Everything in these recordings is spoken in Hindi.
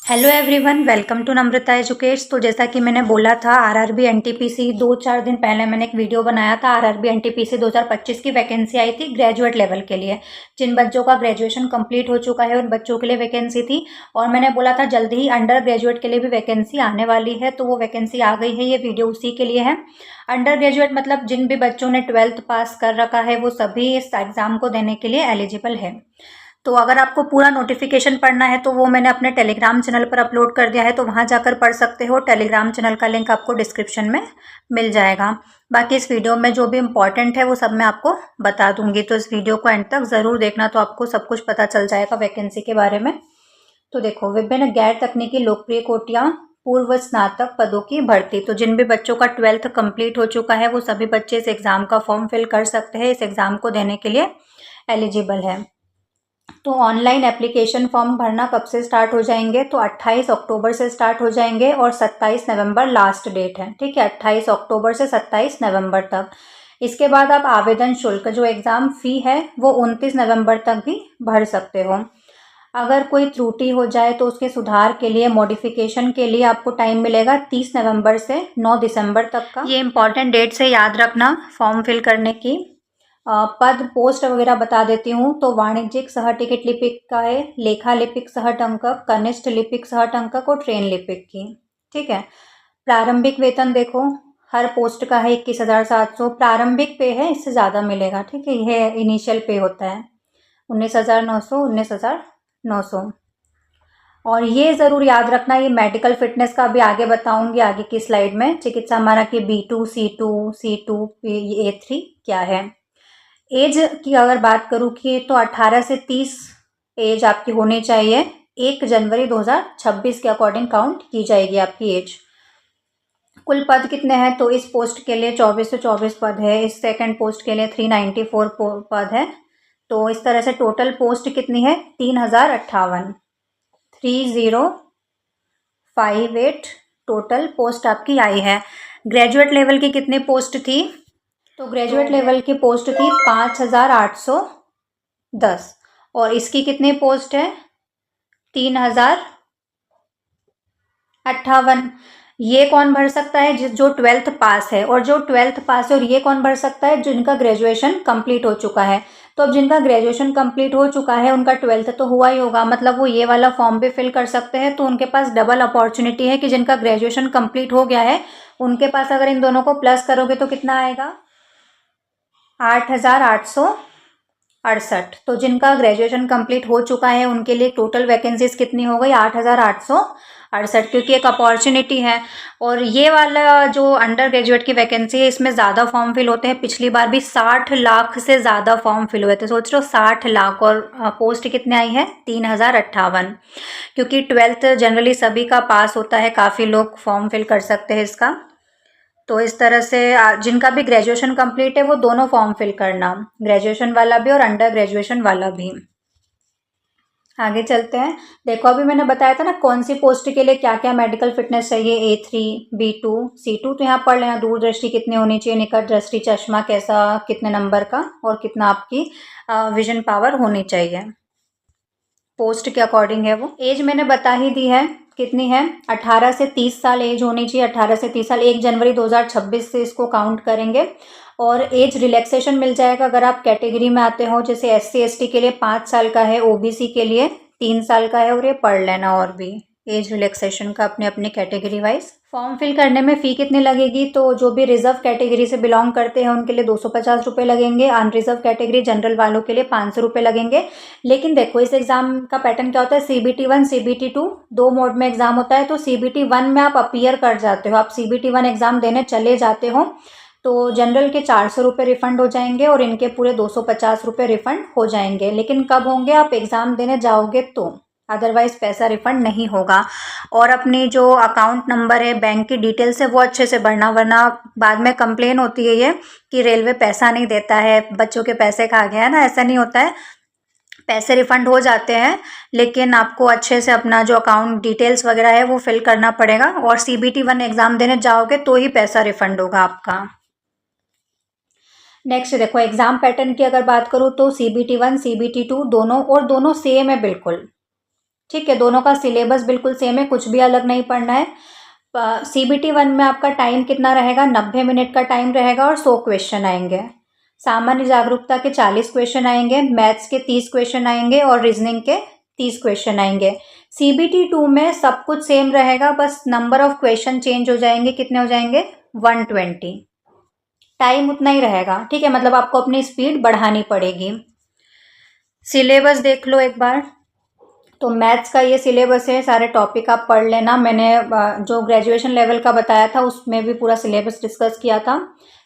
Hello everyone, welcome to Namrata educates. तो जैसा कि मैंने बोला था, आरआरबी एनटीपीसी 2-4 दिन पहले मैंने एक वीडियो बनाया था। आरआरबी एनटीपीसी 2025 की वैकेंसी आई थी ग्रेजुएट लेवल के लिए। जिन बच्चों का ग्रेजुएशन कंप्लीट हो चुका है उन बच्चों के लिए वैकेंसी थी। और मैंने बोला था जल्दी ही अंडर ग्रेजुएट के लिए भी वैकेंसी आने वाली है, तो वो वैकेंसी आ गई है। ये वीडियो उसी के लिए है। अंडर ग्रेजुएट मतलब जिन भी बच्चों ने 12th पास कर रखा है वो सभी इस एग्ज़ाम को देने के लिए एलिजिबल है। तो अगर आपको पूरा नोटिफिकेशन पढ़ना है तो वो मैंने अपने टेलीग्राम चैनल पर अपलोड कर दिया है, तो वहाँ जाकर पढ़ सकते हो। टेलीग्राम चैनल का लिंक आपको डिस्क्रिप्शन में मिल जाएगा। बाकी इस वीडियो में जो भी इम्पॉर्टेंट है वो सब मैं आपको बता दूंगी, तो इस वीडियो को एंड तक ज़रूर देखना, तो आपको सब कुछ पता चल जाएगा वैकेंसी के बारे में। तो देखो, विभिन्न गैर तकनीकी लोकप्रिय कोटियाँ पूर्व स्नातक पदों की भर्ती। तो जिन भी बच्चों का 12th कंप्लीट हो चुका है वो सभी बच्चे इस एग्ज़ाम का फॉर्म फिल कर सकते हैं, इस एग्ज़ाम को देने के लिए एलिजिबल है। तो ऑनलाइन एप्लीकेशन फॉर्म भरना कब से स्टार्ट हो जाएंगे? तो 28 अक्टूबर से स्टार्ट हो जाएंगे और 27 नवंबर लास्ट डेट है। ठीक है, 28 अक्टूबर से 27 नवंबर तक। इसके बाद आप आवेदन शुल्क, जो एग्ज़ाम फ़ी है, वो 29 नवंबर तक भी भर सकते हो। अगर कोई त्रुटि हो जाए तो उसके सुधार के लिए, मॉडिफिकेशन के लिए आपको टाइम मिलेगा 30 नवंबर से 9 दिसंबर तक का। ये इंपॉर्टेंट डेट से याद रखना फॉर्म फिल करने की। पद पोस्ट वगैरह बता देती हूँ। तो वाणिज्यिक सह टिकट लिपिक का है, लेखा लिपिक सहट अंकक, कनिष्ठ लिपिक सहट अंकक और ट्रेन लिपिक की। ठीक है। प्रारंभिक वेतन देखो, हर पोस्ट का है 21,700। प्रारंभिक पे है, इससे ज़्यादा मिलेगा। ठीक है, यह इनिशियल पे होता है 19,900, 19,900। और ये ज़रूर याद रखना, ये मेडिकल फिटनेस का भी आगे बताऊंगी आगे की स्लाइड में। चिकित्सा मानक की B2, C2, A3 क्या है। एज की अगर बात करूँ कि तो 18 से 30 एज आपकी होनी चाहिए। 1 जनवरी 2026 के अकॉर्डिंग काउंट की जाएगी आपकी एज। कुल पद कितने हैं? तो इस पोस्ट के लिए 24 से 24 पद है। इस सेकंड पोस्ट के लिए 394 पद है। तो इस तरह से टोटल पोस्ट कितनी है? 3058, 3058 टोटल पोस्ट आपकी आई है। ग्रेजुएट लेवल की कितनी पोस्ट थी? तो ग्रेजुएट लेवल की पोस्ट थी 5810। और इसकी कितनी पोस्ट है? 3058। ये कौन भर सकता है? जो 12th पास है। और जो 12th पास है, और ये कौन भर सकता है? जिनका ग्रेजुएशन कंप्लीट हो चुका है। तो अब जिनका ग्रेजुएशन कंप्लीट हो चुका है उनका 12th तो हुआ ही होगा, मतलब वो ये वाला फॉर्म भी फिल कर सकते हैं। तो उनके पास डबल अपॉर्चुनिटी है कि जिनका ग्रेजुएशन कंप्लीट हो गया है उनके पास अगर इन दोनों को प्लस करोगे तो कितना आएगा? 8,868। तो जिनका ग्रेजुएशन कंप्लीट हो चुका है उनके लिए टोटल वैकेंसीज कितनी हो गई? 8,868, क्योंकि एक अपॉर्चुनिटी है। और ये वाला जो अंडर ग्रेजुएट की वैकेंसी है इसमें ज़्यादा फॉर्म फिल होते हैं। पिछली बार भी 60 लाख से ज़्यादा फॉर्म फिल हुए थे। सोच लो 60 लाख। और पोस्ट कितने आई है? 3058। क्योंकि 12th जनरली सभी का पास होता है, काफ़ी लोग फॉर्म फिल कर सकते हैं इसका। तो इस तरह से जिनका भी ग्रेजुएशन कंप्लीट है वो दोनों फॉर्म फिल करना, ग्रेजुएशन वाला भी और अंडर ग्रेजुएशन वाला भी। आगे चलते हैं। देखो, अभी मैंने बताया था ना कौन सी पोस्ट के लिए क्या क्या मेडिकल फिटनेस चाहिए। A3, B2, C2 तो यहाँ पढ़ लेना। दूरदृष्टि कितनी होनी चाहिए, निकट दृष्टि, चश्मा कैसा, कितने नंबर का, और कितना आपकी विजन पावर होनी चाहिए। पोस्ट के अकॉर्डिंग है वो। एज मैंने बता ही दी है, कितनी है? 18 से 30 साल एज होनी चाहिए। 18 से 30 साल 1 जनवरी 2026 से इसको काउंट करेंगे। और एज रिलैक्सेशन मिल जाएगा अगर आप कैटेगरी में आते हो। जैसे SC ST के लिए 5 साल का है, OBC के लिए 3 साल का है। और ये पढ़ लेना और भी एज रिलैक्सेशन का अपने अपने कैटेगरी वाइज। फॉर्म फिल करने में फ़ी कितनी लगेगी? तो जो भी रिजर्व कैटेगरी से बिलोंग करते हैं उनके लिए 250 रुपये लगेंगे। अनरिजर्व कैटेगरी जनरल वालों के लिए 500 रुपये लगेंगे। लेकिन देखो, इस एग्ज़ाम का पैटर्न क्या होता है? CBT 1, CBT 2 दो मोड में एग्ज़ाम होता है। तो CBT 1 में आप अपीयर कर जाते हो, आप CBT 1 एग्ज़ाम देने चले जाते हो तो जनरल के 400 रुपये रिफ़ंड हो जाएंगे और इनके पूरे 250 रुपये रिफ़ंड हो जाएंगे। लेकिन कब होंगे? आप एग्ज़ाम देने जाओगे तो, अदरवाइज़ पैसा रिफ़ंड नहीं होगा। और अपनी जो अकाउंट नंबर है, बैंक की डिटेल्स है, वो अच्छे से भरना, वरना बाद में कंप्लेन होती है ये कि रेलवे पैसा नहीं देता है, बच्चों के पैसे खा गया है ना। ऐसा नहीं होता है, पैसे रिफ़ंड हो जाते हैं। लेकिन आपको अच्छे से अपना जो अकाउंट डिटेल्स वगैरह है वो फिल करना पड़ेगा। और CBT 1 एग्ज़ाम देने जाओगे तो ही पैसा रिफ़ंड होगा आपका। नेक्स्ट देखो, एग्ज़ाम पैटर्न की अगर बात करूँ तो CBT 1, CBT 2 दोनों सेम है बिल्कुल। ठीक है, दोनों का सिलेबस बिल्कुल सेम है, कुछ भी अलग नहीं पढ़ना है। CBT 1 में आपका टाइम कितना रहेगा, 90 मिनट का टाइम रहेगा और 100 क्वेश्चन आएंगे। सामान्य जागरूकता के 40 क्वेश्चन आएंगे, मैथ्स के 30 क्वेश्चन आएंगे और रीजनिंग के 30 क्वेश्चन आएंगे। CBT 2 में सब कुछ सेम रहेगा, बस नंबर ऑफ क्वेश्चन चेंज हो जाएंगे। कितने हो जाएंगे, 120। टाइम उतना ही रहेगा, ठीक है, मतलब आपको अपनी स्पीड बढ़ानी पड़ेगी। सिलेबस देख लो एक बार। तो मैथ्स का ये सिलेबस है, सारे टॉपिक आप पढ़ लेना। मैंने जो ग्रेजुएशन लेवल का बताया था उसमें भी पूरा सिलेबस डिस्कस किया था।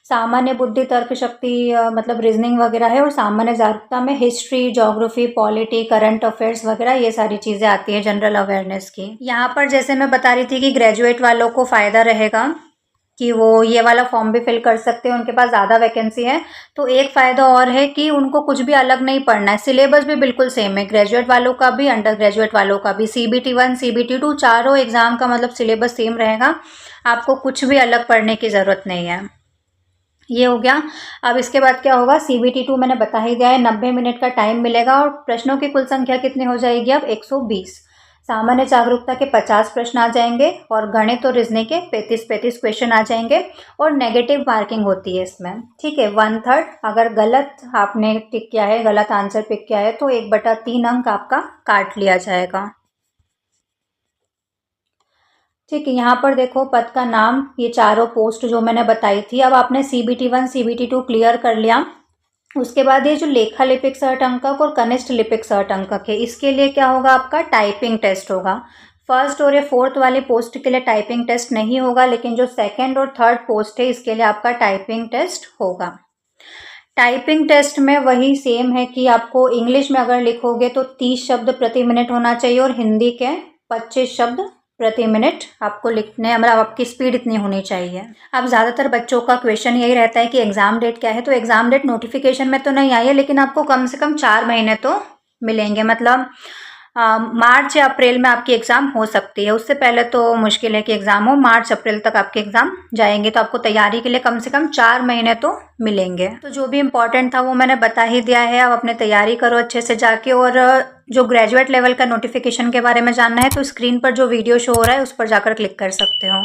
सामान्य बुद्धि, तर्क शक्ति मतलब रीजनिंग वगैरह है, और सामान्य जागरूकता में history, geography, polity, current affairs वगैरह ये सारी चीज़ें आती है जनरल अवेयरनेस की। यहाँ पर जैसे मैं बता रही थी कि ग्रेजुएट वालों को फ़ायदा रहेगा कि वो ये वाला फॉर्म भी फिल कर सकते हैं, उनके पास ज़्यादा वैकेंसी है। तो एक फ़ायदा और है कि उनको कुछ भी अलग नहीं पढ़ना है, सिलेबस भी बिल्कुल सेम है, ग्रेजुएट वालों का भी, अंडर ग्रेजुएट वालों का भी। CBT 1, CBT 2 चारों एग्ज़ाम का मतलब सिलेबस सेम रहेगा, आपको कुछ भी अलग पढ़ने की ज़रूरत नहीं है। ये हो गया। अब इसके बाद क्या होगा, CBT 2 मैंने बता ही दिया है, 90 मिनट का टाइम मिलेगा और प्रश्नों की कुल संख्या कितनी हो जाएगी अब, 120। सामान्य जागरूकता के 50 प्रश्न आ जाएंगे और गणित और रीजनिंग के 35 क्वेश्चन आ जाएंगे और नेगेटिव मार्किंग होती है इसमें, ठीक है, 1/3। अगर गलत आपने टिक किया है, गलत आंसर पिक किया है तो 1/3 अंक आपका काट लिया जाएगा। ठीक है, यहाँ पर देखो पद का नाम, ये चारों पोस्ट जो मैंने बताई थी। अब आपने CBT 1, CBT 2 क्लियर कर लिया। उसके बाद ये जो लेखा लिपिक सहट अंकक और कनिष्ठ लिपिक सहट अंकक है, इसके लिए क्या होगा, आपका टाइपिंग टेस्ट होगा। फर्स्ट और ये 4th वाली पोस्ट के लिए टाइपिंग टेस्ट नहीं होगा, लेकिन जो 2nd और 3rd पोस्ट है इसके लिए आपका टाइपिंग टेस्ट होगा। टाइपिंग टेस्ट में वही सेम है कि आपको इंग्लिश में अगर लिखोगे तो 30 शब्द प्रति मिनट होना चाहिए और हिंदी के 25 शब्द प्रति मिनट आपको लिखने, मतलब आपकी स्पीड इतनी होनी चाहिए। अब ज़्यादातर बच्चों का क्वेश्चन यही रहता है कि एग्ज़ाम डेट क्या है, तो एग्ज़ाम डेट नोटिफिकेशन में तो नहीं आई है, लेकिन आपको कम से कम 4 महीने तो मिलेंगे, मतलब मार्च या अप्रैल में आपकी एग्ज़ाम हो सकती है। उससे पहले तो मुश्किल है कि एग्ज़ाम हो, मार्च अप्रैल तक आपके एग्ज़ाम जाएंगे, तो आपको तैयारी के लिए कम से कम 4 महीने तो मिलेंगे। तो जो भी इम्पोर्टेंट था वो मैंने बता ही दिया है। अब अपने तैयारी करो अच्छे से जाके, और जो ग्रेजुएट लेवल का नोटिफिकेशन के बारे में जानना है तो स्क्रीन पर जो वीडियो शो हो रहा है उस पर जाकर क्लिक कर सकते हो।